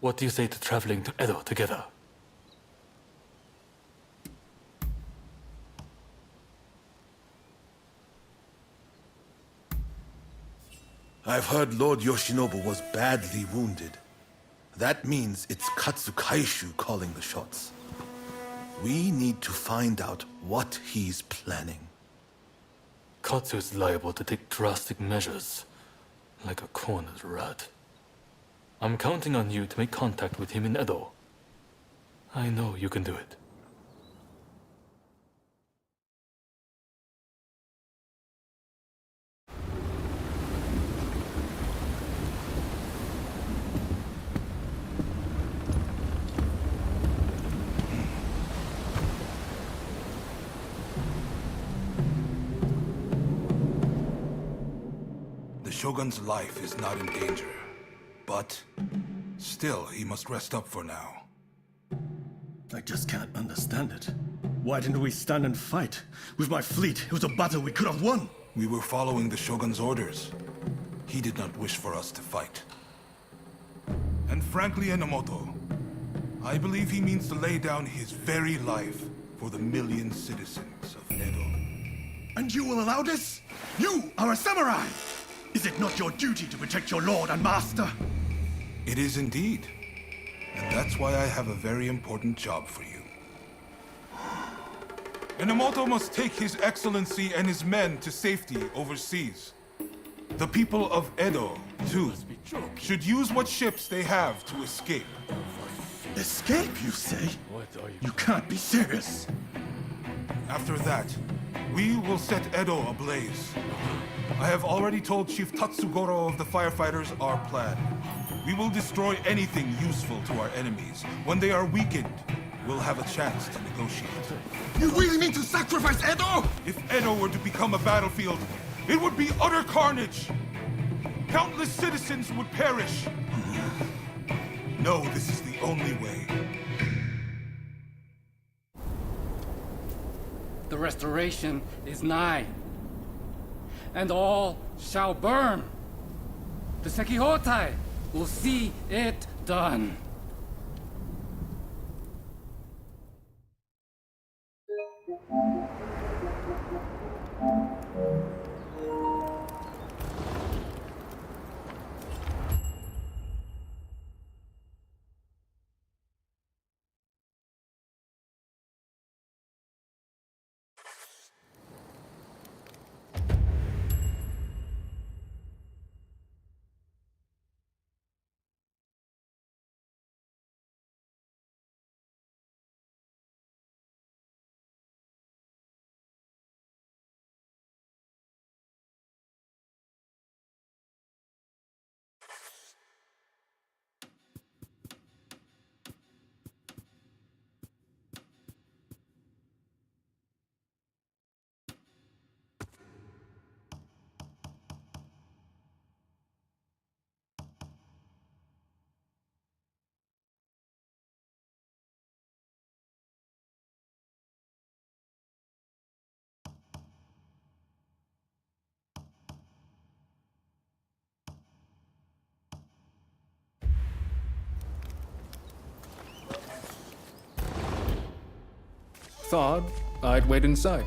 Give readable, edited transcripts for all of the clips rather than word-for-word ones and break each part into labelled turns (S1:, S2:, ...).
S1: What do you say to traveling to Edo together?
S2: I've heard Lord Yoshinobu was badly wounded. That means it's Katsukaishu calling the shots. We need to find out what he's planning.
S1: Katsu is liable to take drastic measures, like a cornered rat. I'm counting on you to make contact with him in Edo. I know you can do it.
S3: The Shogun's life is not in danger, but still, he must rest up for now.
S4: I just can't understand it. Why didn't we stand and fight? With my fleet, it was a battle we could have won.
S3: We were following the Shogun's orders. He did not wish for us to fight. And frankly, Enomoto, I believe he means to lay down his very life for the million citizens of Edo.
S4: And you will allow this? You are a samurai! Is it not your duty to protect your lord and master?
S3: It is indeed. And that's why I have a very important job for you. Enomoto must take his excellency and his men to safety overseas. The people of Edo, too, should use what ships they have to escape.
S4: Escape, you say? You can't be serious.
S3: After that, we will set Edo ablaze. I have already told Chief Tatsugoro of the firefighters our plan. We will destroy anything useful to our enemies. When they are weakened, we'll have a chance to negotiate.
S4: You really mean to sacrifice Edo?
S3: If Edo were to become a battlefield, it would be utter carnage. Countless citizens would perish. No, this is the only way.
S5: The restoration is nigh, and all shall burn. The Sekihotai will see it done.
S6: Thought I'd wait inside.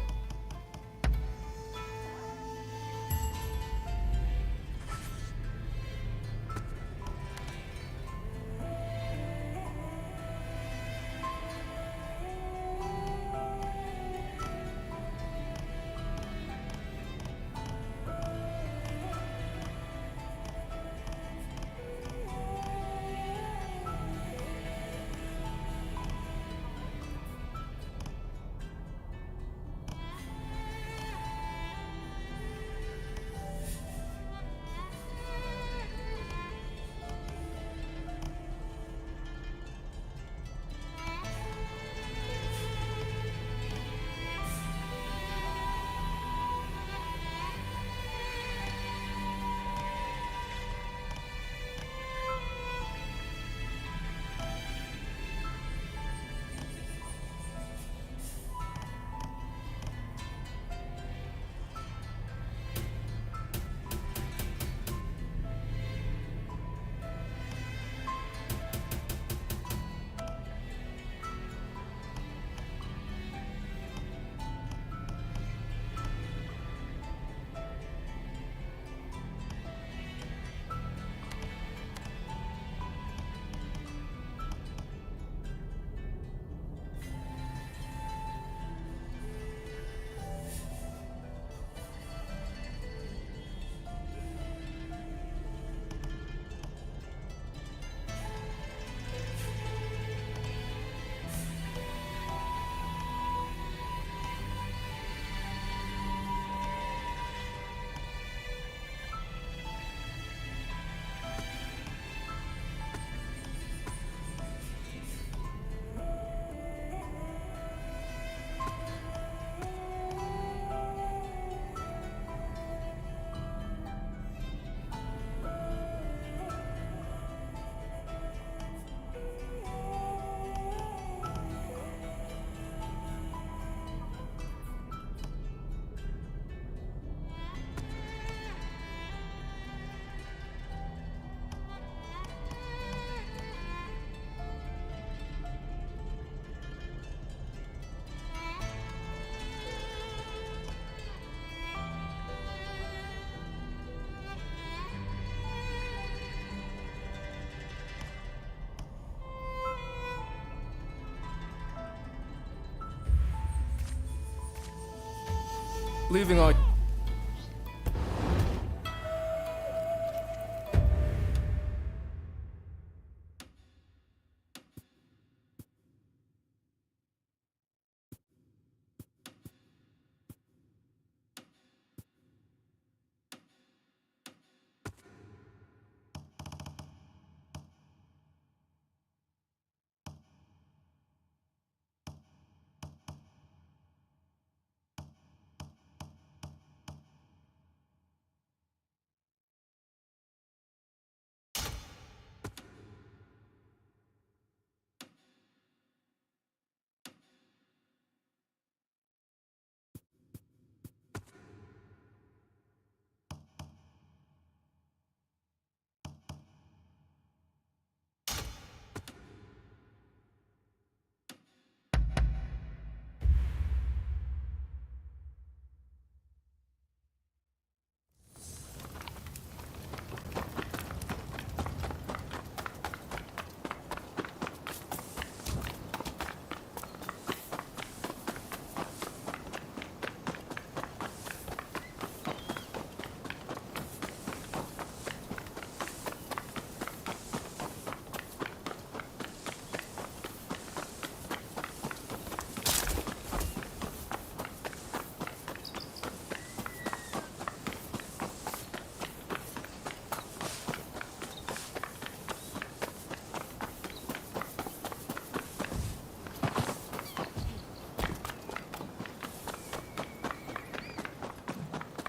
S6: leaving our...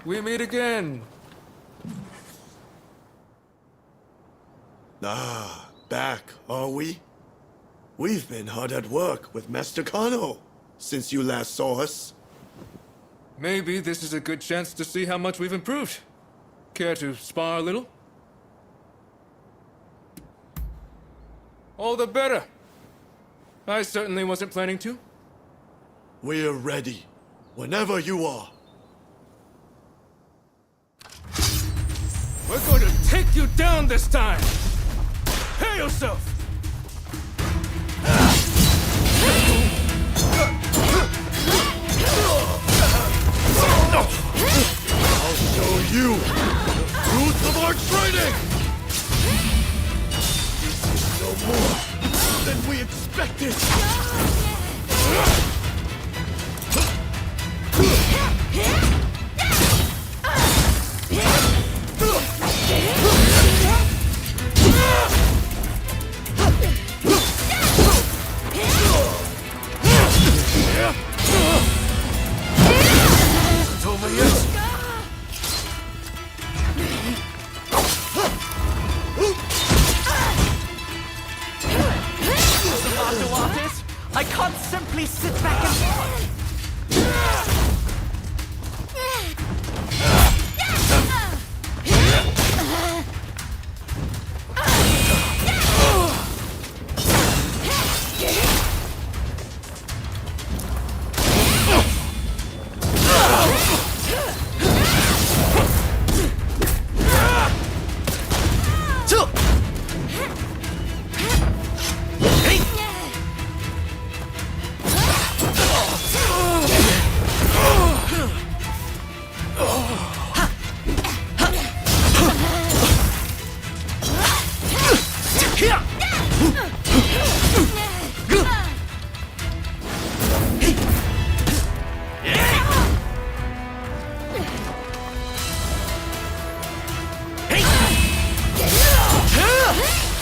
S6: We meet again.
S7: Ah, back, are we? We've been hard at work with Master Kano since you last saw us.
S6: Maybe this is a good chance to see how much we've improved. Care to spar a little? All the better. I certainly wasn't planning to.
S7: We're ready, whenever you are.
S6: We're going to take you down this time! Prepare yourself!
S7: I'll show you the fruits of our training! This is no more than we expected!
S8: I can't simply sit back and watch!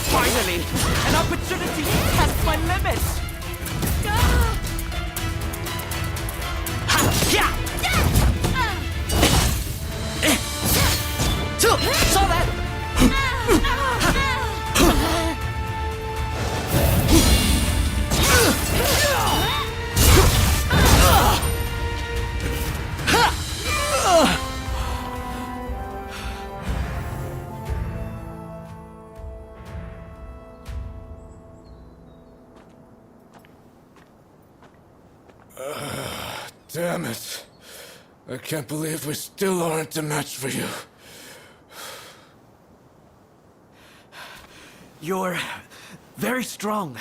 S8: Finally! An opportunity to test my limits! Saw that!
S6: Damn it. I can't believe we still aren't a match for you.
S8: You're very strong.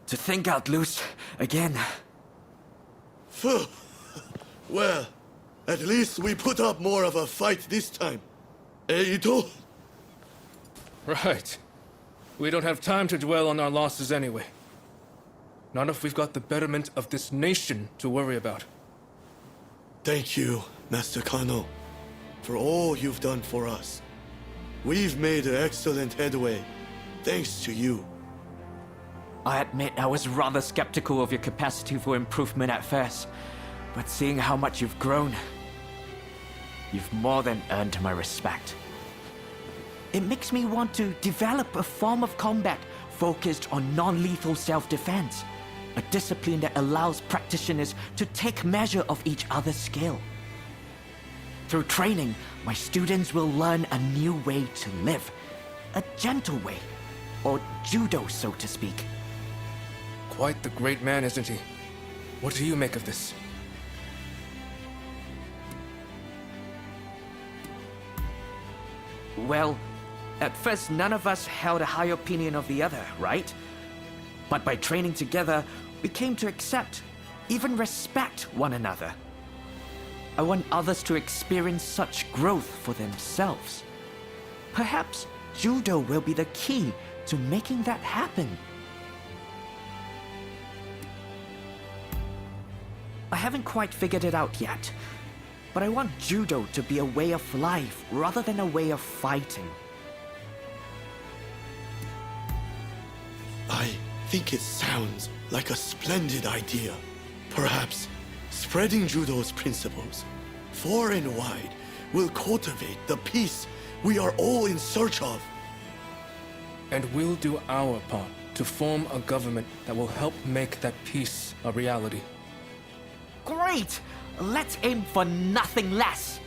S8: To think out loose again.
S7: Well, at least we put up more of a fight this time. Idō?
S6: Right. We don't have time to dwell on our losses anyway. Not if we've got the betterment of this nation to worry about.
S7: Thank you, Master Kano, for all you've done for us. We've made excellent headway, thanks to you.
S8: I admit I was rather skeptical of your capacity for improvement at first, but seeing how much you've grown, you've more than earned my respect. It makes me want to develop a form of combat focused on non-lethal self-defense, a discipline that allows practitioners to take measure of each other's skill. Through training, my students will learn a new way to live, a gentle way, or judo, so to speak.
S6: Quite the great man, isn't he? What do you make of this?
S8: Well, at first none of us held a high opinion of the other, right? But by training together, we came to accept, even respect one another. I want others to experience such growth for themselves. Perhaps judo will be the key to making that happen. I haven't quite figured it out yet, but I want judo to be a way of life rather than a way of fighting.
S7: I think it sounds like a splendid idea. Perhaps spreading judo's principles far and wide will cultivate the peace we are all in search of.
S6: And we'll do our part to form a government that will help make that peace a reality.
S8: Great! Let's aim for nothing less!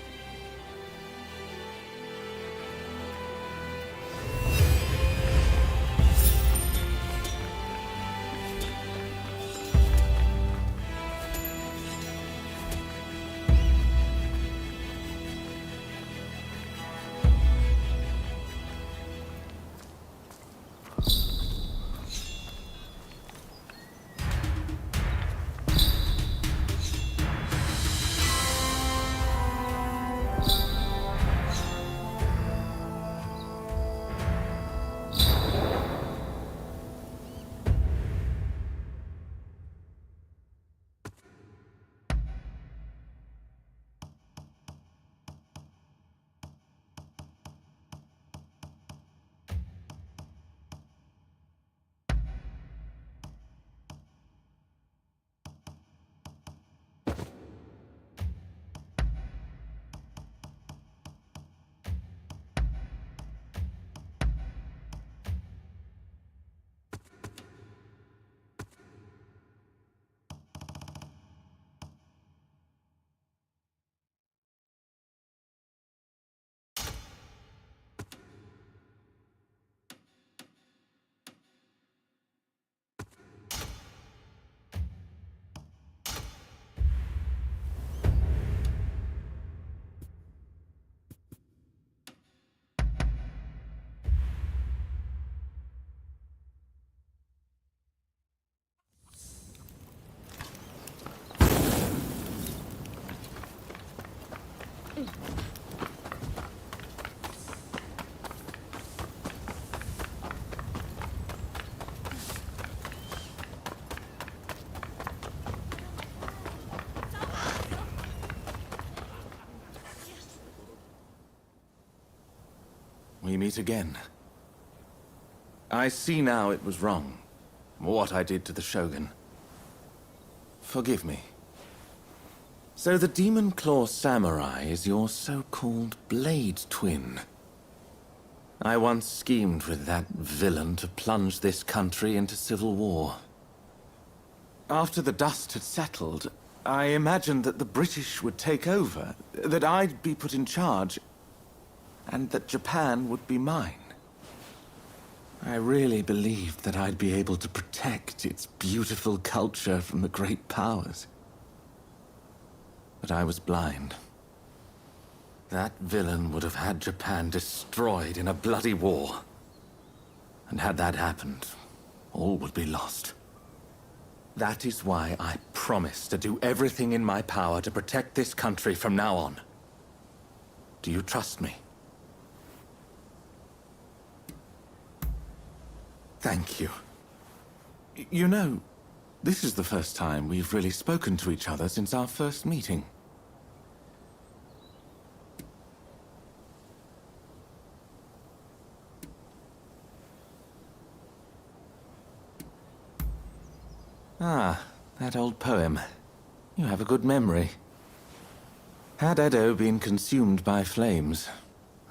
S9: We meet again. I see now it was wrong, what I did to the Shogun. Forgive me. So the Demon Claw Samurai is your so-called blade twin. I once schemed with that villain to plunge this country into civil war. After the dust had settled, I imagined that the British would take over, that I'd be put in charge, and that Japan would be mine. I really believed that I'd be able to protect its beautiful culture from the great powers. But I was blind. That villain would have had Japan destroyed in a bloody war. And had that happened, all would be lost. That is why I promise to do everything in my power to protect this country from now on. Do you trust me? Thank you. You know, this is the first time we've really spoken to each other since our first meeting. Ah, that old poem. You have a good memory. Had Edo been consumed by flames,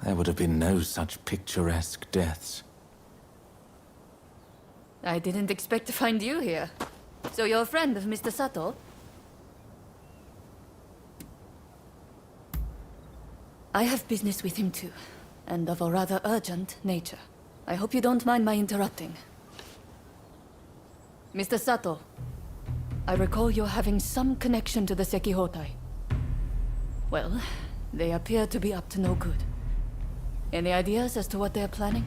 S9: there would have been no such picturesque deaths.
S10: I didn't expect to find you here. So you're a friend of Mr. Sato? I have business with him too, and of a rather urgent nature. I hope you don't mind my interrupting. Mr. Sato, I recall you're having some connection to the Sekihotai. Well, they appear to be up to no good. Any ideas as to what they're planning?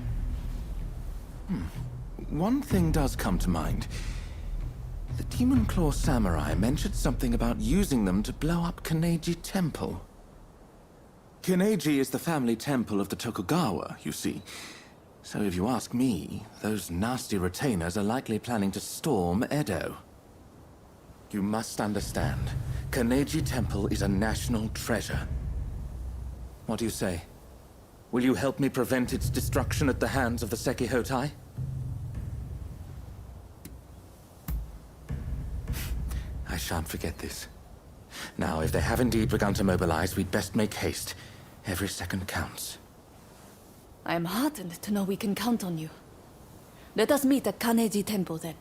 S9: One thing does come to mind. The Demon Claw Samurai mentioned something about using them to blow up Kaneji Temple. Kaneji is the family temple of the Tokugawa, you see. So if you ask me, those nasty retainers are likely planning to storm Edo. You must understand, Kaneji Temple is a national treasure. What do you say? Will you help me prevent its destruction at the hands of the Sekihotai? I shan't forget this. Now, if they have indeed begun to mobilize, we'd best make haste. Every second counts.
S10: I am heartened to know we can count on you. Let us meet at Kaneji Temple then.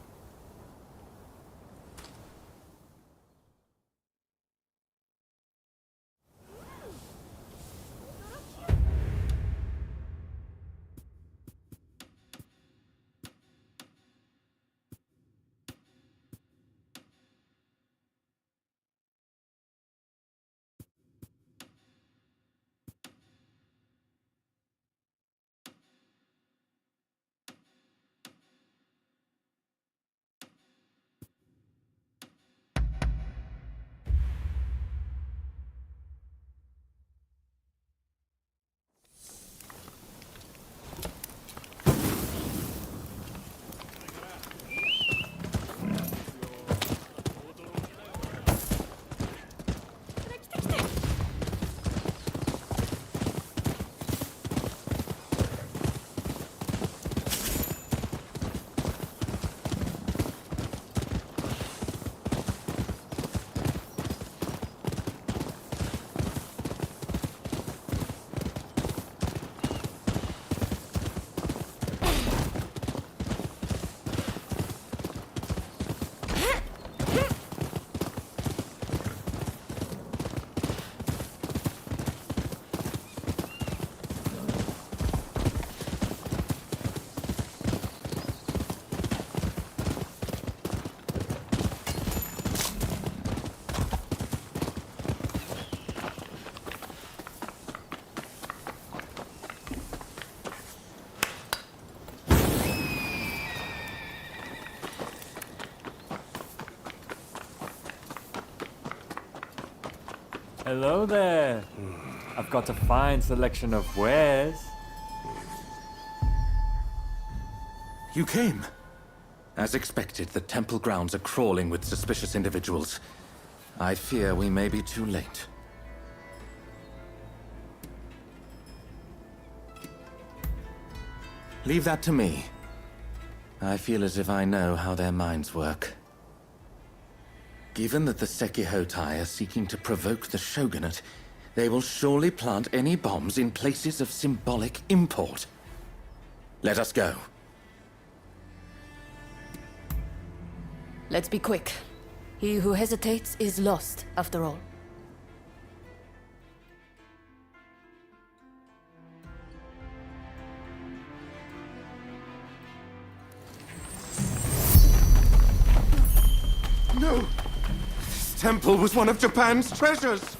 S11: Hello there. I've got a fine selection of wares.
S9: You came. As expected, the temple grounds are crawling with suspicious individuals. I fear we may be too late. Leave that to me. I feel as if I know how their minds work. Given that the Sekihotai are seeking to provoke the shogunate, they will surely plant any bombs in places of symbolic import. Let us go.
S10: Let's be quick. He who hesitates is lost, after all.
S9: No! This temple was one of Japan's treasures!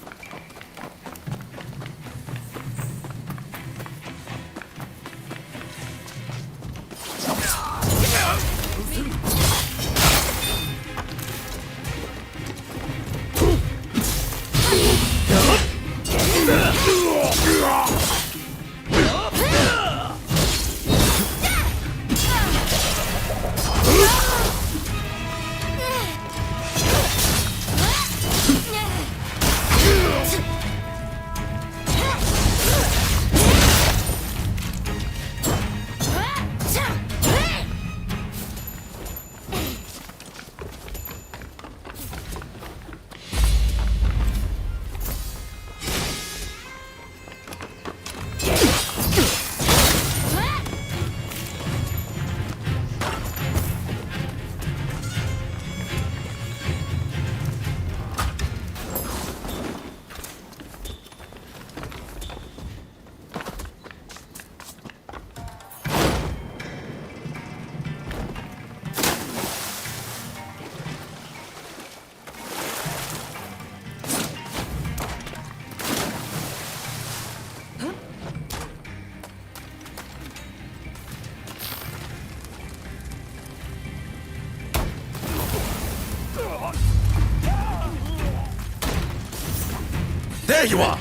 S7: There you are!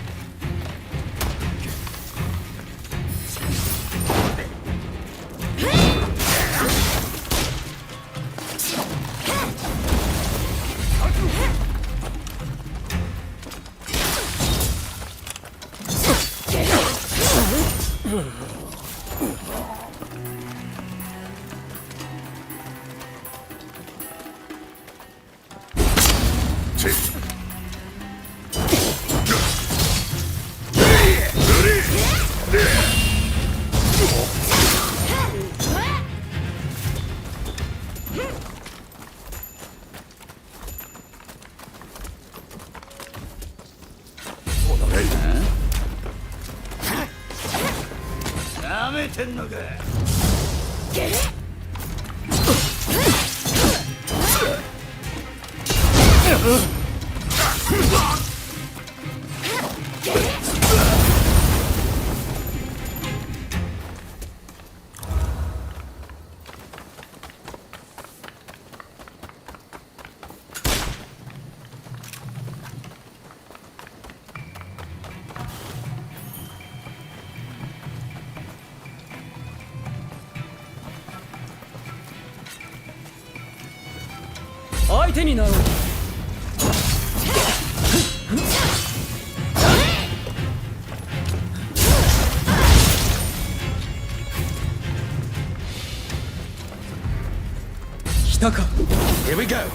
S9: Here we go.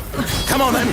S9: Come on then.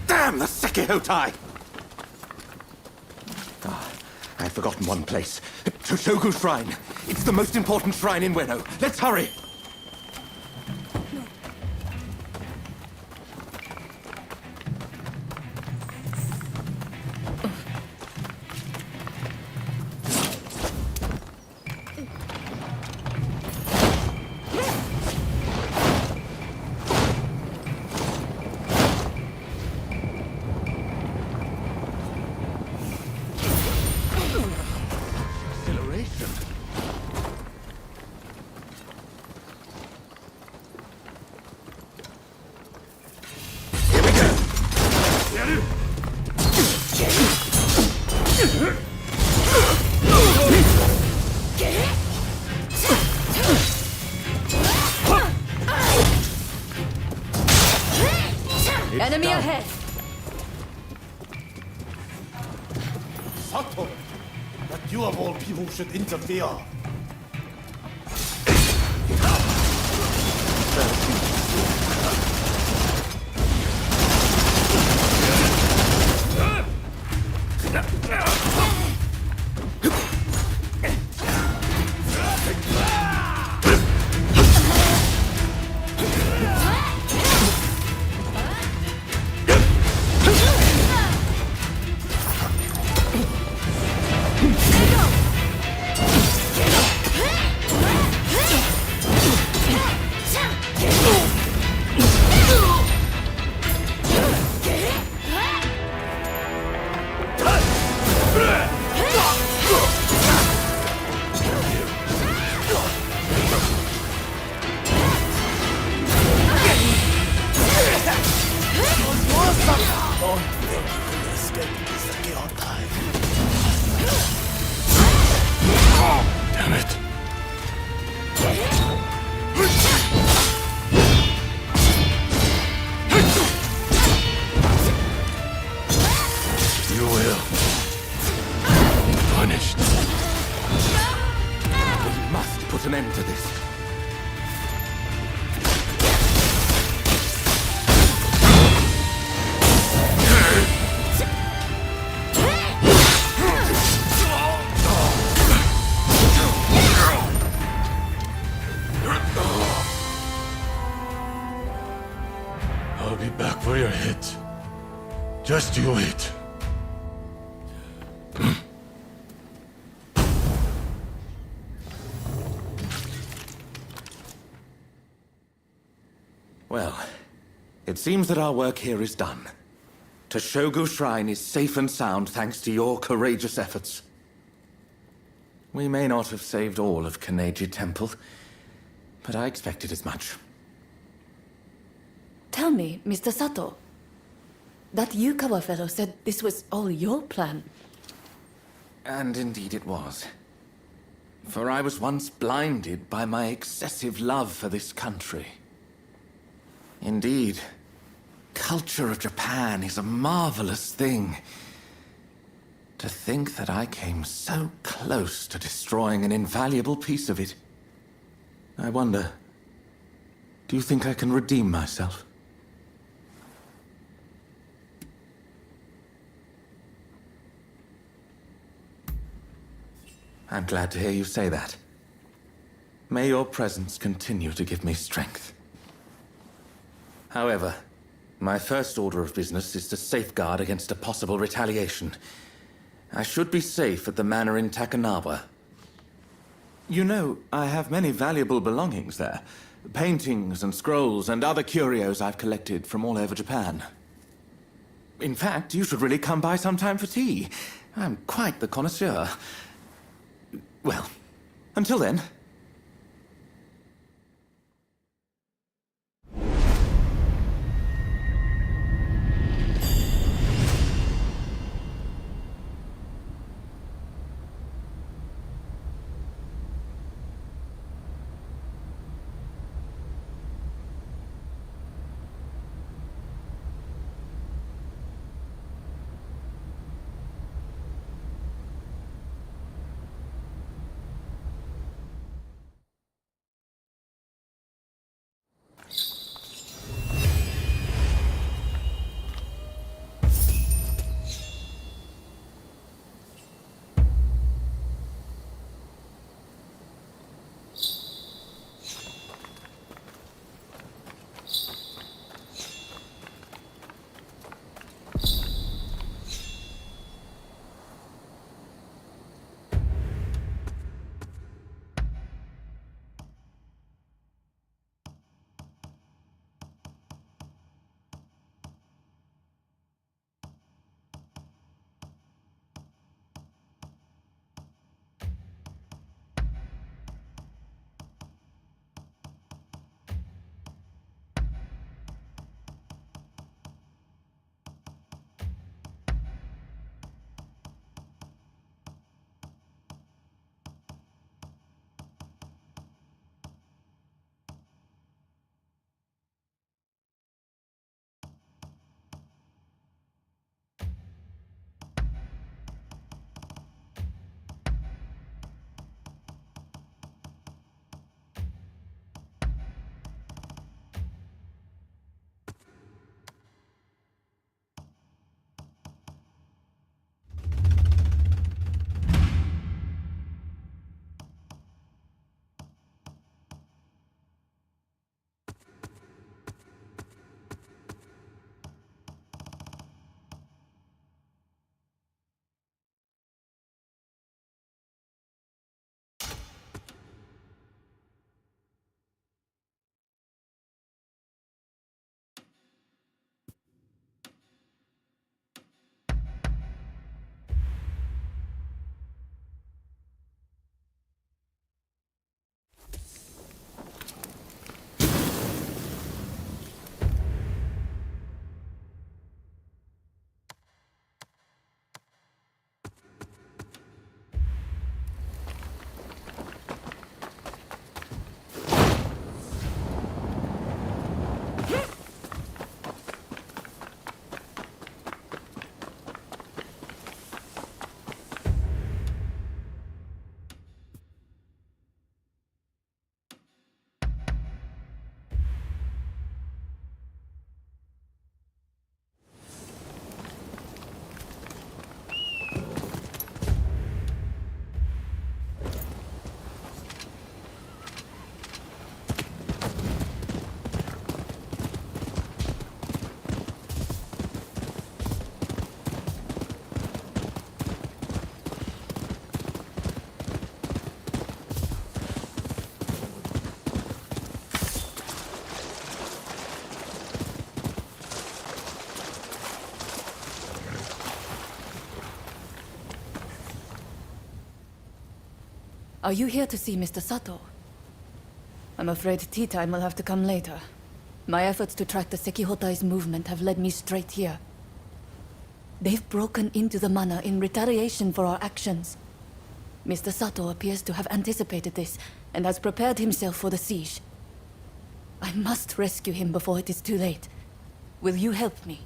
S9: Damn the Sekihotai! I've forgotten one place. Toshogu Shrine. It's the most important shrine in Ueno. Let's hurry!
S10: Enemy ahead!
S4: Sato! That you of all people should interfere! be back for your hit. Just you wait.
S9: Well, it seems that our work here is done. Toshogu Shrine is safe and sound thanks to your courageous efforts. We may not have saved all of Kaneji Temple, but I expected as much.
S10: Tell me, Mr. Sato. That Yukawa fellow said this was all your plan.
S9: And indeed it was. For I was once blinded by my excessive love for this country. Indeed, culture of Japan is a marvelous thing. To think that I came so close to destroying an invaluable piece of it. I wonder, do you think I can redeem myself? I'm glad to hear you say that. May your presence continue to give me strength. However, my first order of business is to safeguard against a possible retaliation. I should be safe at the manor in Takanawa. You know, I have many valuable belongings there. Paintings and scrolls and other curios I've collected from all over Japan. In fact, you should really come by sometime for tea. I'm quite the connoisseur. Well, until then.
S10: Are you here to see Mr. Sato? I'm afraid tea time will have to come later. My efforts to track the Sekihotai's movement have led me straight here. They've broken into the manor in retaliation for our actions. Mr. Sato appears to have anticipated this and has prepared himself for the siege. I must rescue him before it is too late. Will you help me?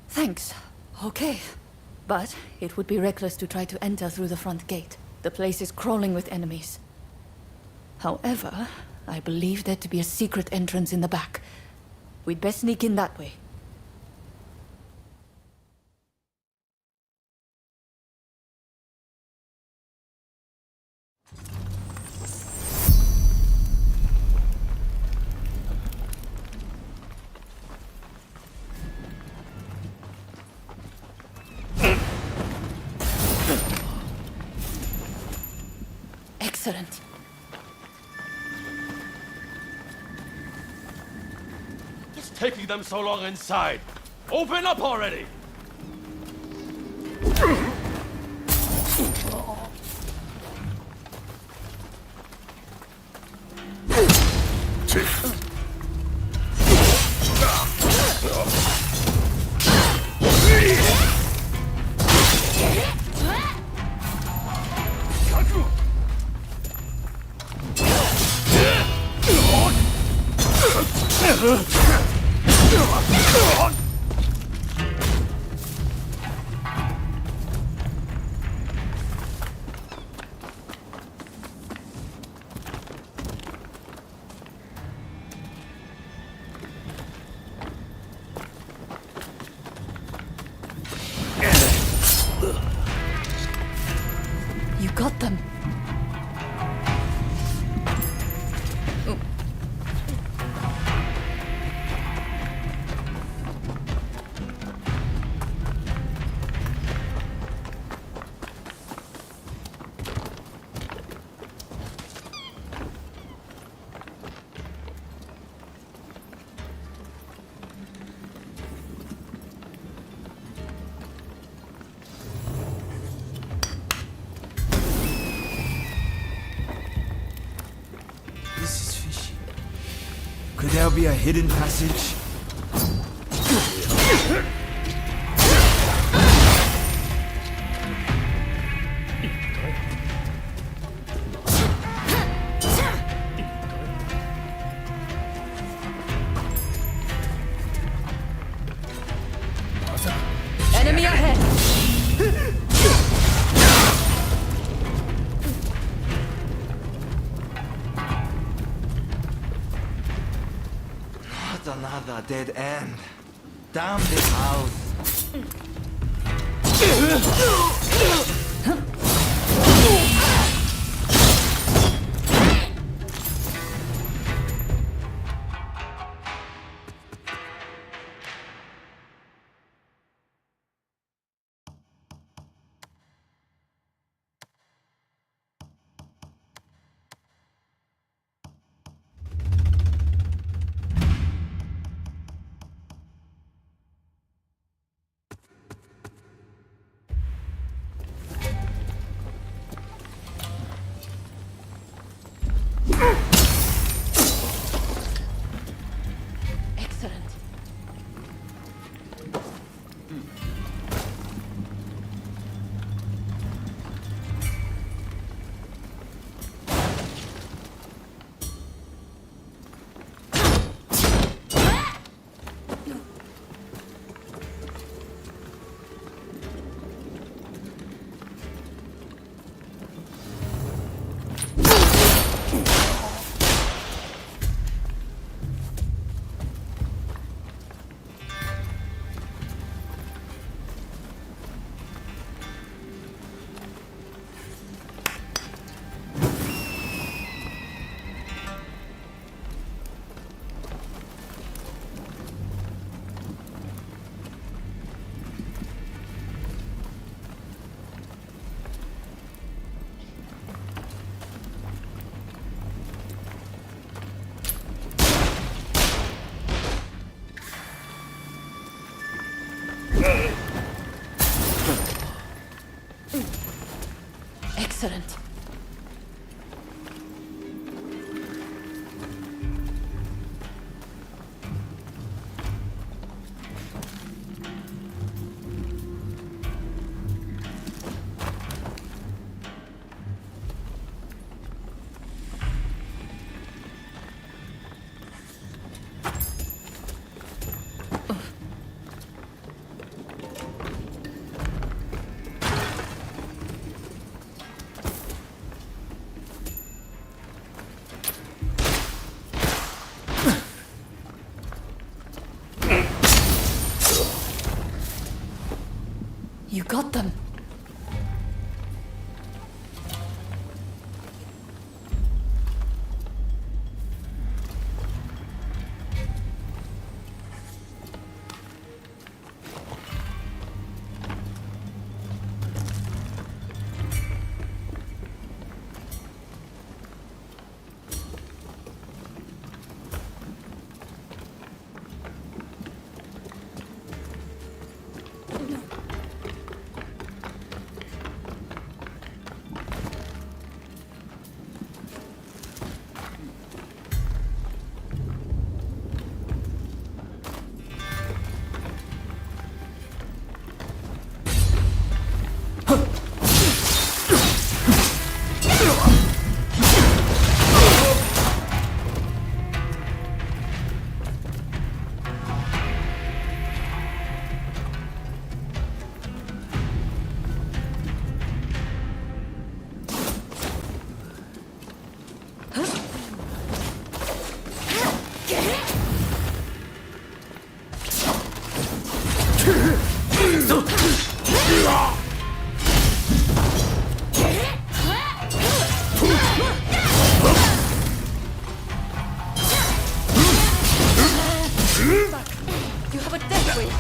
S10: Thanks. Okay. But it would be reckless to try to enter through the front gate. The place is crawling with enemies. However, I believe there to be a secret entrance in the back. We'd best sneak in that way. Excellent.
S12: What's taking them so long inside? Open up already!
S10: You got them.
S13: This is fishy. Could there be a hidden passage?
S10: Enemy ahead!
S13: Not another dead end. Damn this house.
S10: You got them. You have a death wave.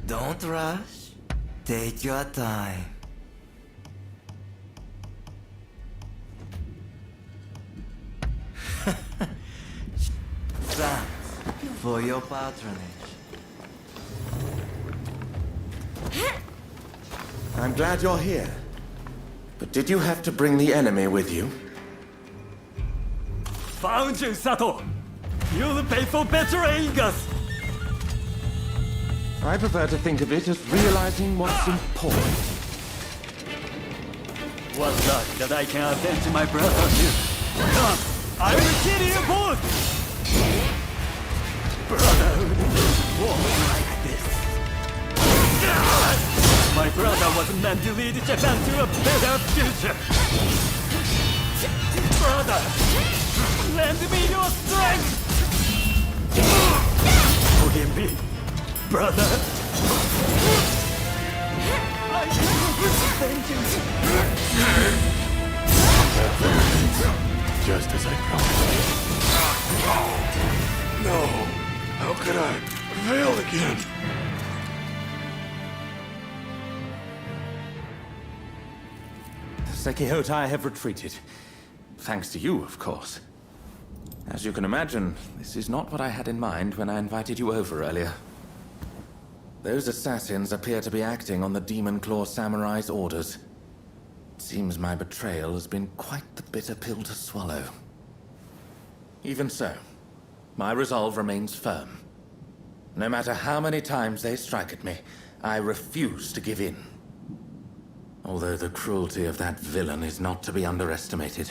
S13: Don't rush. Take your time. Thanks for your patronage.
S9: I'm glad you're here. But did you have to bring the enemy with you?
S11: Found you, Sato! You'll pay for betraying us!
S9: I prefer to think of it as realizing what's important.
S11: What luck that I can avenge my brother here! Come, I will kill you both! Brotherhood won't be like this. My brother was meant to lead Japan to a better future. Brother, lend me your strength! Forgive me, brother. I thank you.
S12: Just as I promised. No. How could I fail again?
S9: The Sekihotai have retreated. Thanks to you, of course. As you can imagine, this is not what I had in mind when I invited you over earlier. Those assassins appear to be acting on the Demon Claw Samurai's orders. It seems my betrayal has been quite the bitter pill to swallow. Even so, my resolve remains firm. No matter how many times they strike at me, I refuse to give in. Although the cruelty of that villain is not to be underestimated.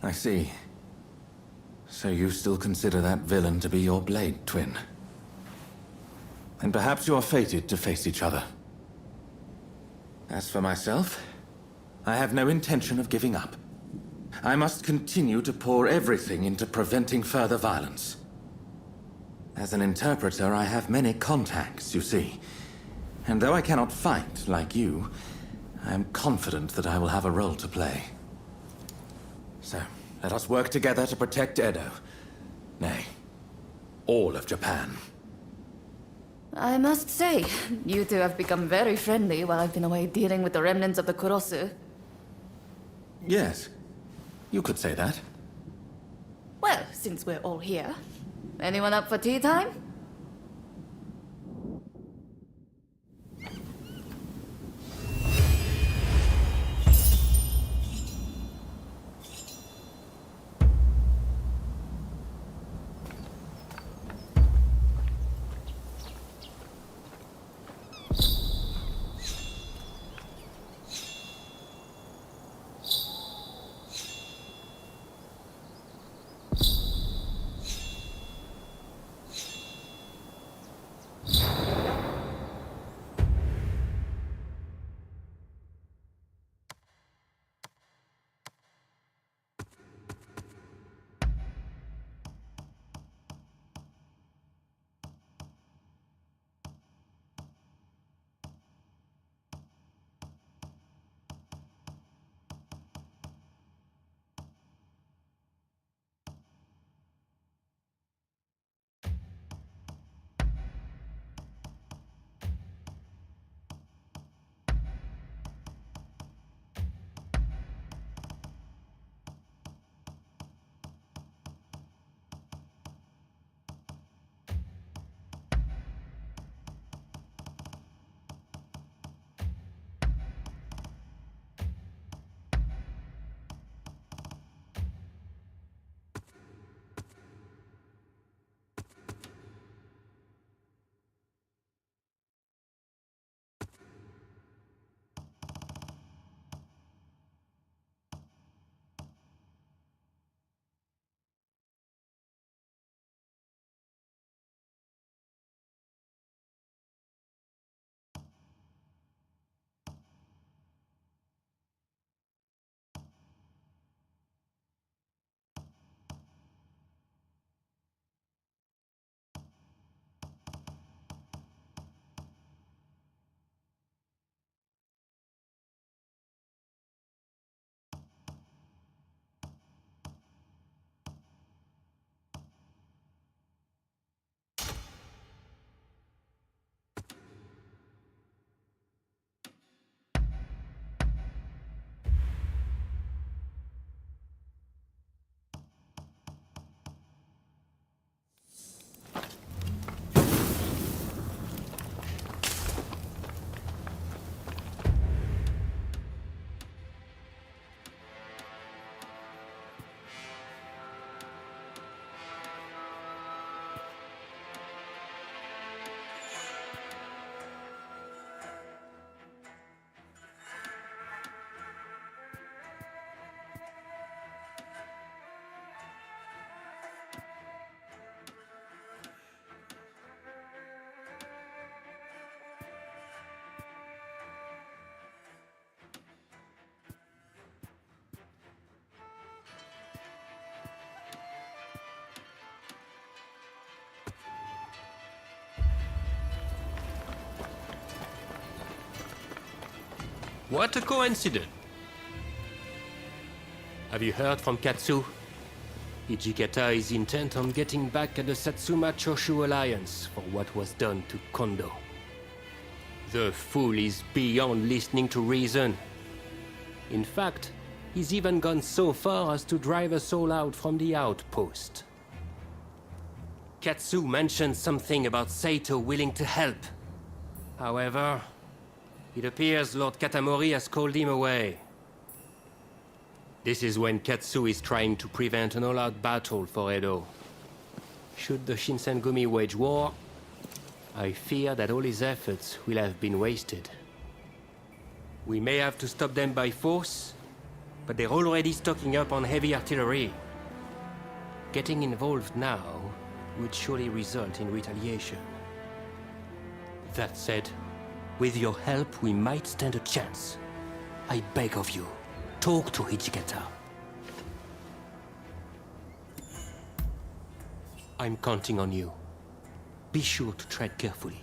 S9: I see. So you still consider that villain to be your blade twin? And perhaps you are fated to face each other. As for myself, I have no intention of giving up. I must continue to pour everything into preventing further violence. As an interpreter, I have many contacts, you see. And though I cannot fight like you, I am confident that I will have a role to play. So, let us work together to protect Edo. Nay, all of Japan.
S10: I must say, you two have become very friendly while I've been away dealing with the remnants of the Kurosu.
S9: Yes, you could say that.
S10: Well, since we're all here, anyone up for tea time?
S12: What a coincidence. Have you heard from Katsu? Hijikata is intent on getting back at the Satsuma Choshu alliance for what was done to Kondo. The fool is beyond listening to reason. In fact, he's even gone so far as to drive us all out from the outpost. Katsu mentioned something about Saito willing to help. However, it appears Lord Katamori has called him away. This is when Katsu is trying to prevent an all-out battle for Edo. Should the Shinsengumi wage war, I fear that all his efforts will have been wasted. We may have to stop them by force, but they're already stocking up on heavy artillery. Getting involved now would surely result in retaliation. That said, with your help, we might stand a chance. I beg of you, talk to Hijikata. I'm counting on you. Be sure to tread carefully.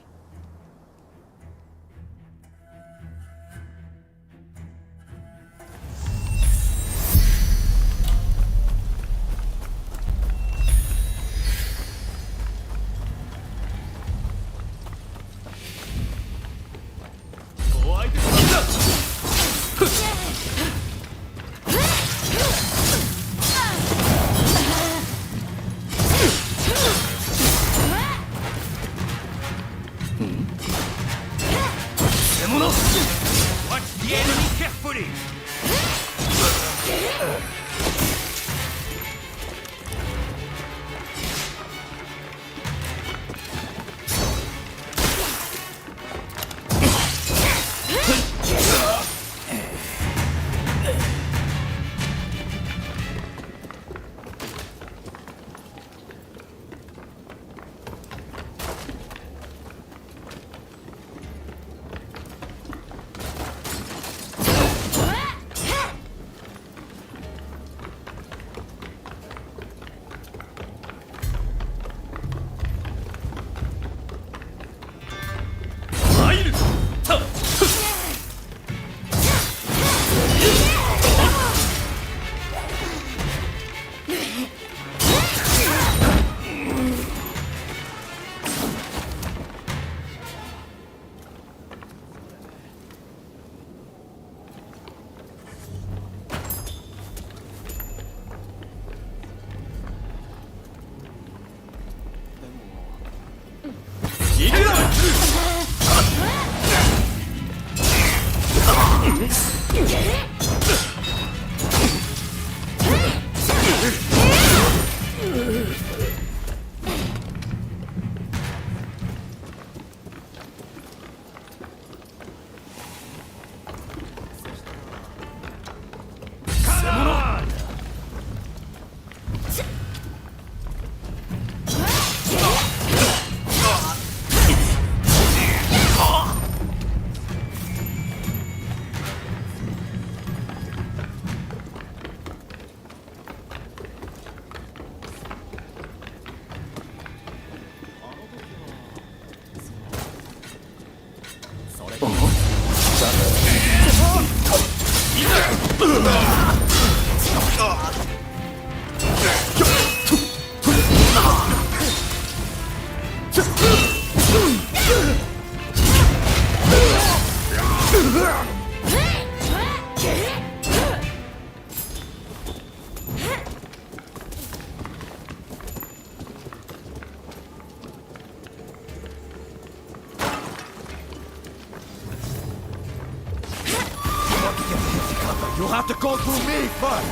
S11: You'll have to go through me first!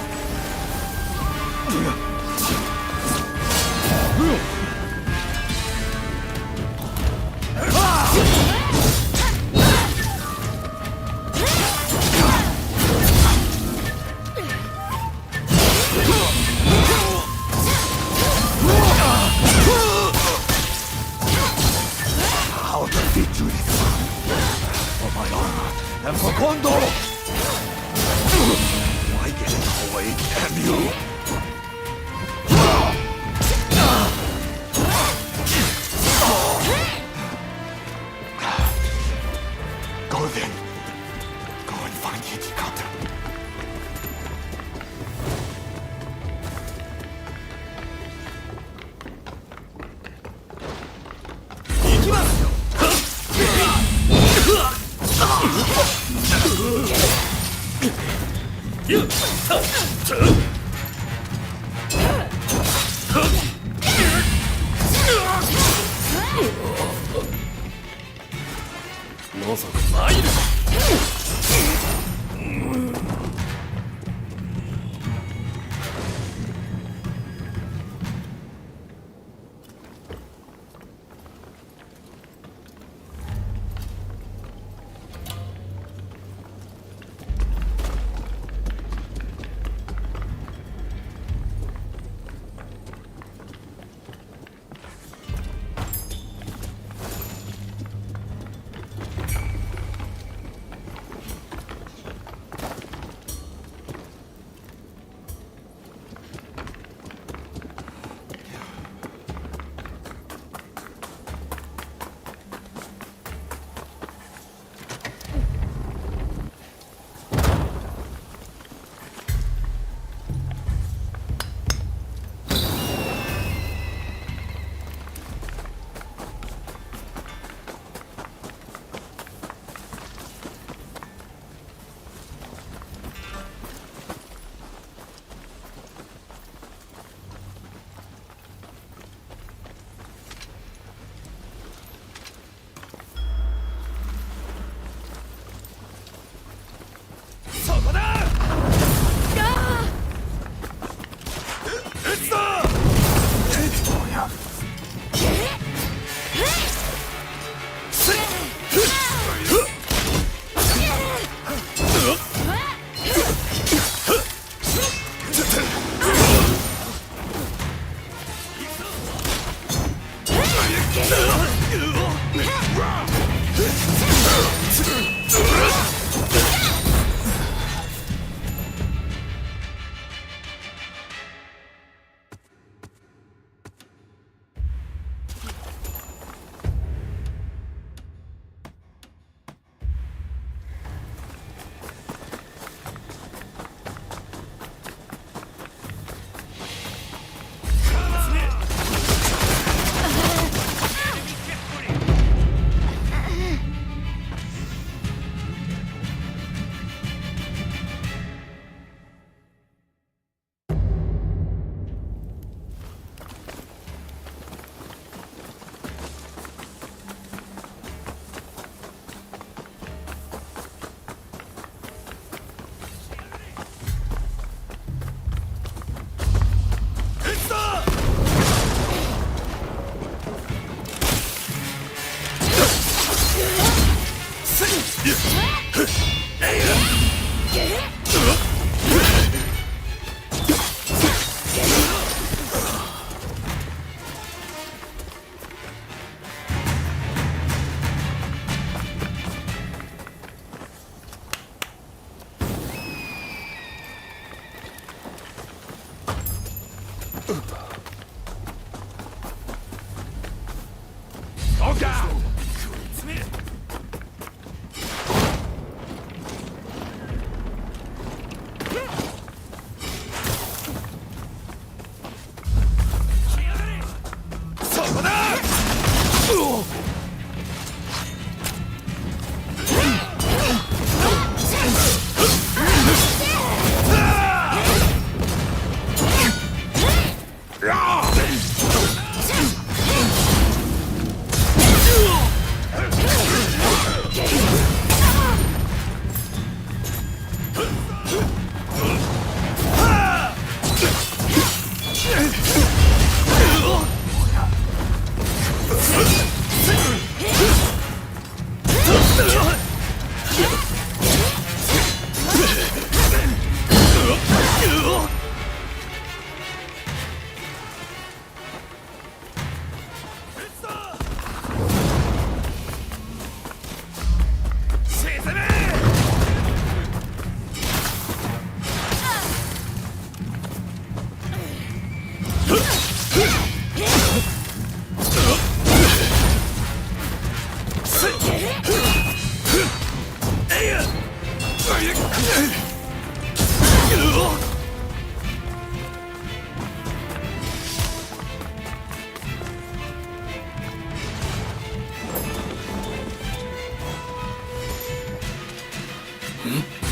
S11: I'll defeat you this time. For my honor and for Kondo! Why get in the way, damn you? Go then. Go and fight.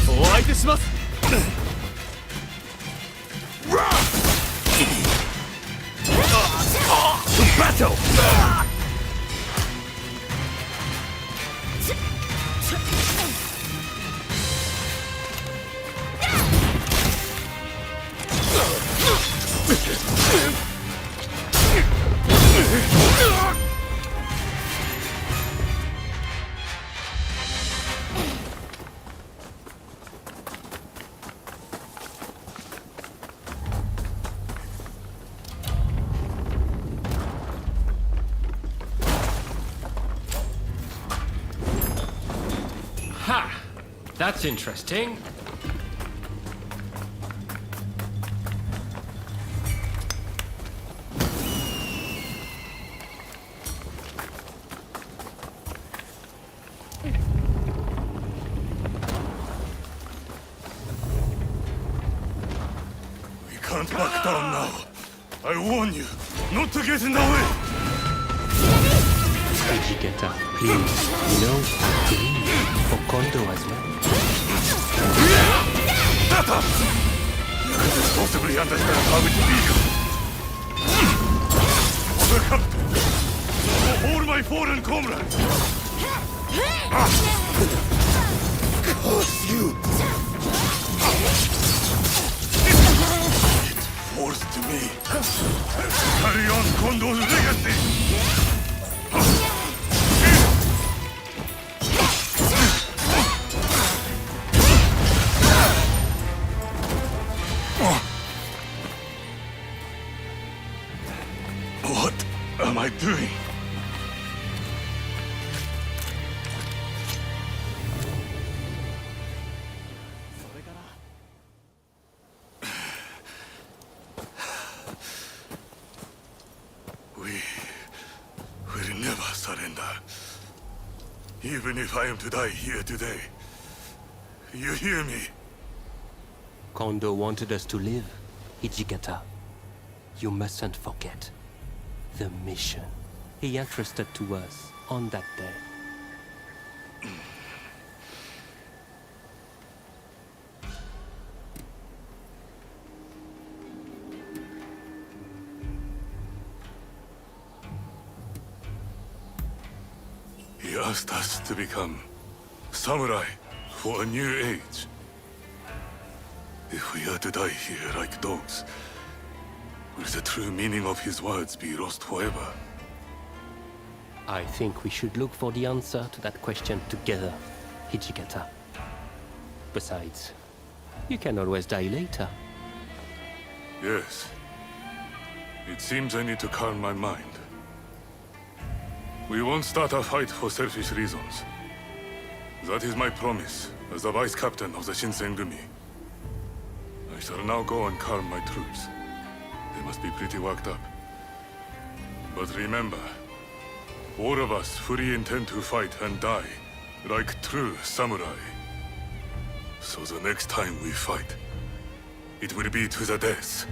S11: お相手します。Battle!
S12: Ha! That's interesting.
S3: We can't back down now. I warn you, not to get in the way.
S12: Hijikata, please. You know, please. For Kondo as well.
S3: Tata! You couldn't possibly understand how it feels. The captain! For all my foreign comrades!
S2: Curse you!
S3: It forced me to carry on Kondo's legacy! What am I doing? We will never surrender. Even if I am to die here today. You hear me?
S12: Kondo wanted us to live. Hijikata, you mustn't forget the mission he entrusted to us on that day.
S3: He asked us to become samurai for a new age. If we are to die here like dogs, will the true meaning of his words be lost forever?
S12: I think we should look for the answer to that question together, Hijikata. Besides, you can always die later.
S3: Yes. It seems I need to calm my mind. We won't start a fight for selfish reasons. That is my promise as the vice captain of the Shinsengumi. I shall now go and calm my troops. They must be pretty worked up. But remember, all of us fully intend to fight and die like true samurai. So the next time we fight, it will be to the death.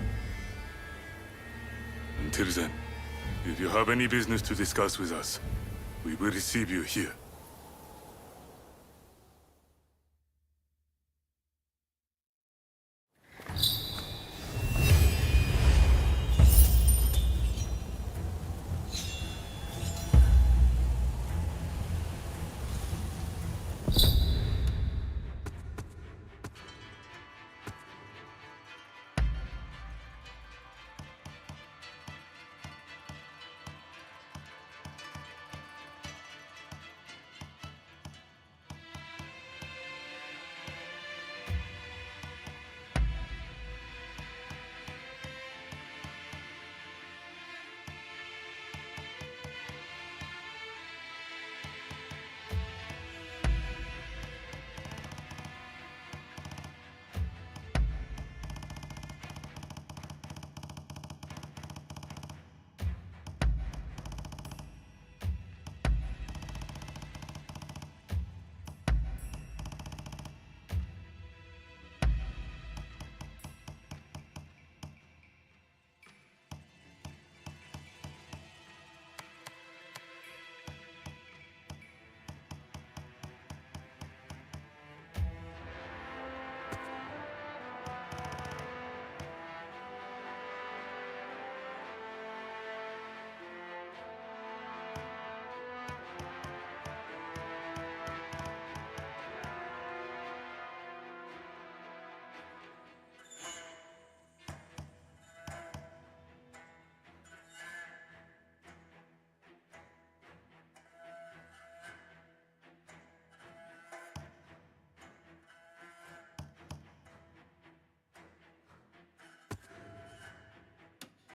S3: Until then, if you have any business to discuss with us, we will receive you here.